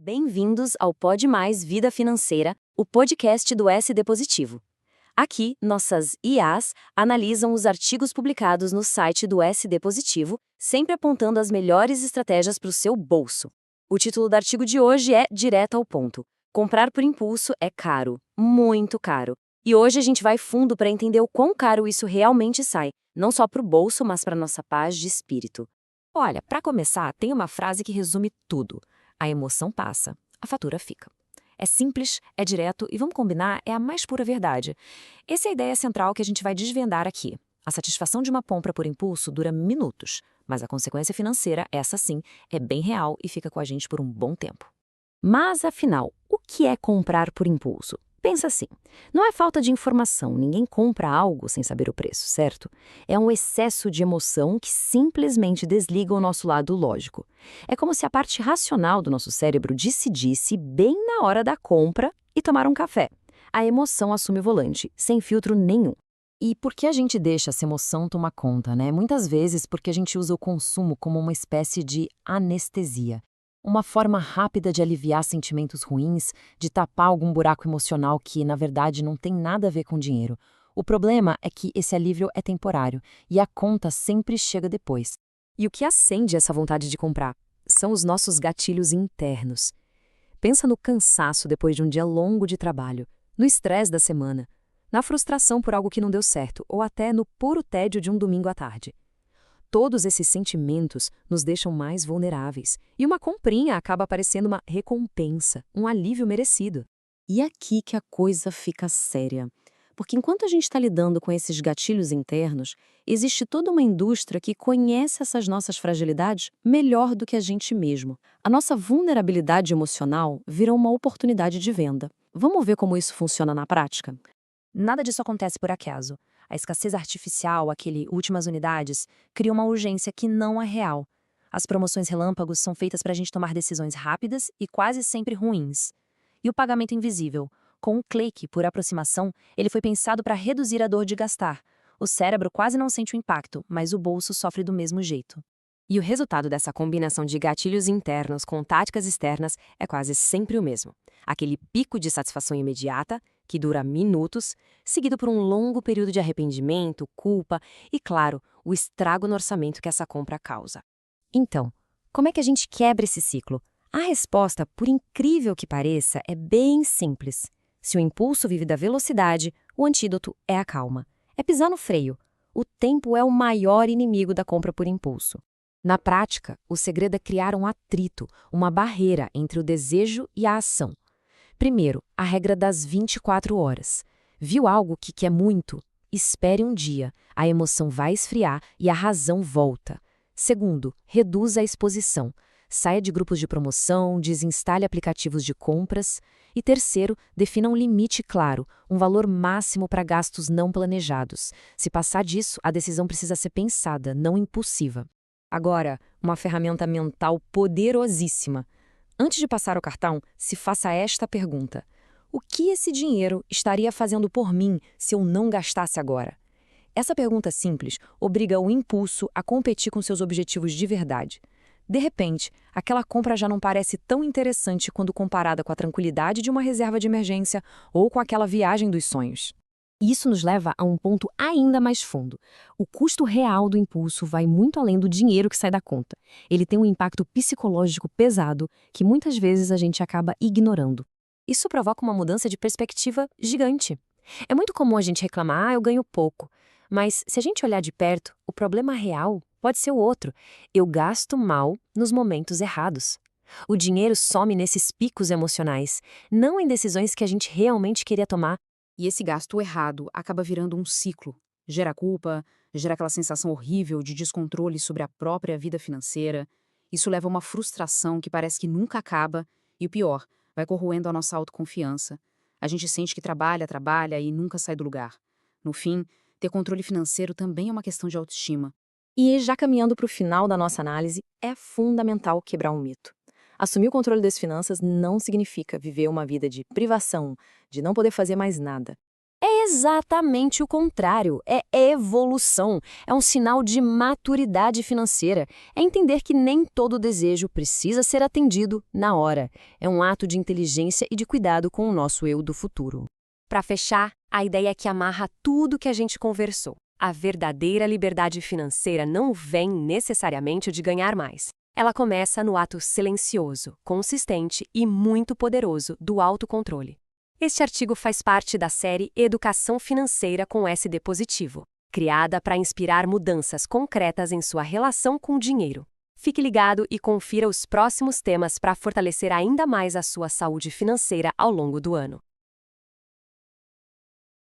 Bem-vindos ao Pode Mais Vida Financeira, o podcast do SD Positivo. Aqui, nossas IAs analisam os artigos publicados no site do SD Positivo, sempre apontando as melhores estratégias para o seu bolso. O título do artigo de hoje é direto ao ponto. Comprar por impulso é caro, muito caro. E hoje a gente vai fundo para entender o quão caro isso realmente sai, não só para o bolso, mas para nossa paz de espírito. Olha, para começar, tem uma frase que resume tudo. A emoção passa, a fatura fica. É simples, é direto e, vamos combinar, é a mais pura verdade. Essa é a ideia central que a gente vai desvendar aqui. A satisfação de uma compra por impulso dura minutos, mas a consequência financeira, essa sim, é bem real e fica com a gente por um bom tempo. Mas, afinal, o que é comprar por impulso? Pensa assim, não é falta de informação, ninguém compra algo sem saber o preço, certo? É um excesso de emoção que simplesmente desliga o nosso lado lógico. É como se a parte racional do nosso cérebro decidisse bem na hora da compra e tomar um café. A emoção assume o volante, sem filtro nenhum. E por que a gente deixa essa emoção tomar conta, né? Muitas vezes porque a gente usa o consumo como uma espécie de anestesia. Uma forma rápida de aliviar sentimentos ruins, de tapar algum buraco emocional que, na verdade, não tem nada a ver com dinheiro. O problema é que esse alívio é temporário e a conta sempre chega depois. E o que acende essa vontade de comprar? São os nossos gatilhos internos. Pensa no cansaço depois de um dia longo de trabalho, no estresse da semana, na frustração por algo que não deu certo ou até no puro tédio de um domingo à tarde. Todos esses sentimentos nos deixam mais vulneráveis, e uma comprinha acaba parecendo uma recompensa, um alívio merecido. E aqui que a coisa fica séria. Porque enquanto a gente está lidando com esses gatilhos internos, existe toda uma indústria que conhece essas nossas fragilidades melhor do que a gente mesmo. A nossa vulnerabilidade emocional vira uma oportunidade de venda. Vamos ver como isso funciona na prática? Nada disso acontece por acaso. A escassez artificial, aquele últimas unidades, cria uma urgência que não é real. As promoções relâmpagos são feitas para a gente tomar decisões rápidas e quase sempre ruins. E o pagamento invisível? Com um clique, por aproximação, ele foi pensado para reduzir a dor de gastar. O cérebro quase não sente o impacto, mas o bolso sofre do mesmo jeito. E o resultado dessa combinação de gatilhos internos com táticas externas é quase sempre o mesmo. Aquele pico de satisfação imediata, que dura minutos, seguido por um longo período de arrependimento, culpa e, claro, o estrago no orçamento que essa compra causa. Então, como é que a gente quebra esse ciclo? A resposta, por incrível que pareça, é bem simples. Se o impulso vive da velocidade, o antídoto é a calma. É pisar no freio. O tempo é o maior inimigo da compra por impulso. Na prática, o segredo é criar um atrito, uma barreira entre o desejo e a ação. Primeiro, a regra das 24 horas. Viu algo que quer muito? Espere um dia, a emoção vai esfriar e a razão volta. Segundo, reduza a exposição. Saia de grupos de promoção, desinstale aplicativos de compras. E terceiro, defina um limite claro, um valor máximo para gastos não planejados. Se passar disso, a decisão precisa ser pensada, não impulsiva. Agora, uma ferramenta mental poderosíssima. Antes de passar o cartão, se faça esta pergunta: o que esse dinheiro estaria fazendo por mim se eu não gastasse agora? Essa pergunta simples obriga o impulso a competir com seus objetivos de verdade. De repente, aquela compra já não parece tão interessante quando comparada com a tranquilidade de uma reserva de emergência ou com aquela viagem dos sonhos. Isso nos leva a um ponto ainda mais fundo. O custo real do impulso vai muito além do dinheiro que sai da conta. Ele tem um impacto psicológico pesado que muitas vezes a gente acaba ignorando. Isso provoca uma mudança de perspectiva gigante. É muito comum a gente reclamar, eu ganho pouco. Mas se a gente olhar de perto, o problema real pode ser o outro. Eu gasto mal nos momentos errados. O dinheiro some nesses picos emocionais, não em decisões que a gente realmente queria tomar. E esse gasto errado acaba virando um ciclo. Gera culpa, gera aquela sensação horrível de descontrole sobre a própria vida financeira. Isso leva a uma frustração que parece que nunca acaba e, o pior, vai corroendo a nossa autoconfiança. A gente sente que trabalha, trabalha e nunca sai do lugar. No fim, ter controle financeiro também é uma questão de autoestima. E já caminhando para o final da nossa análise, é fundamental quebrar um mito. Assumir o controle das finanças não significa viver uma vida de privação, de não poder fazer mais nada. É exatamente o contrário, é evolução, é um sinal de maturidade financeira, é entender que nem todo desejo precisa ser atendido na hora, é um ato de inteligência e de cuidado com o nosso eu do futuro. Para fechar, a ideia é que amarra tudo que a gente conversou. A verdadeira liberdade financeira não vem necessariamente de ganhar mais. Ela começa no ato silencioso, consistente e muito poderoso do autocontrole. Este artigo faz parte da série Educação Financeira com SD Positivo, criada para inspirar mudanças concretas em sua relação com o dinheiro. Fique ligado e confira os próximos temas para fortalecer ainda mais a sua saúde financeira ao longo do ano.